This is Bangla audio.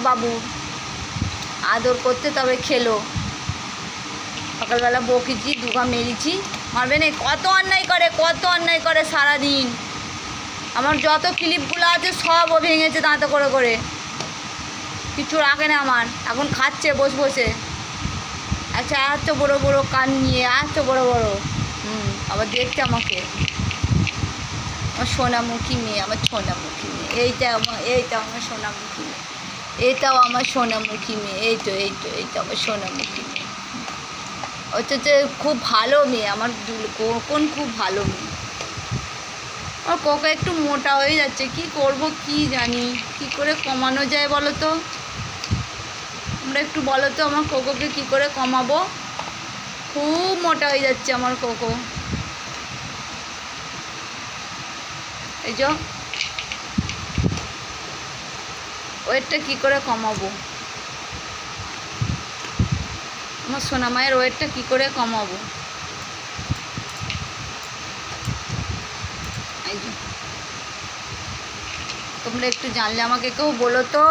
বাবুর, আদর করতে তবে খেলো। সকালবেলা বকেছি, দুঘা মেরেছি, মারবে না। কত অন্যায় করে সারাদিন। আমার যত ক্লিপগুলো আছে সব ও ভেঙেছে দাঁতে করে। কিছু রাখে না আমার। এখন খাচ্ছে বসে বসে। আচ্ছা, এত বড় কান নিয়ে, এত বড় আবার দেখছে আমাকে। আমার সোনামুখী মেয়ে, আমার সোনামুখী মেয়ে, এইটা আমার সোনামুখী মেয়ে, এটাও আমার সোনামুখী মেয়ে, এই তো আমার সোনামুখী মেয়ে। অথচ খুব ভালো মেয়ে আমার, কোন খুব ভালো মেয়ে। আমার কোকা একটু মোটা হয়ে যাচ্ছে, কি করব কি জানি, কি করে কমানো যায় বলো তো? তোমরা একটু বলো তো আমার কোকোকে কি করে কমাবো। খুব মোটা হয়ে যাচ্ছে আমার কোকো। এই যে ওয়েটটা কি করে কমাবো, আমার সোনা মায়ের ওয়েটটা কি করে কমাবো? এই যে তোমরা একটু জানলে আমাকে কেউ বলো তো।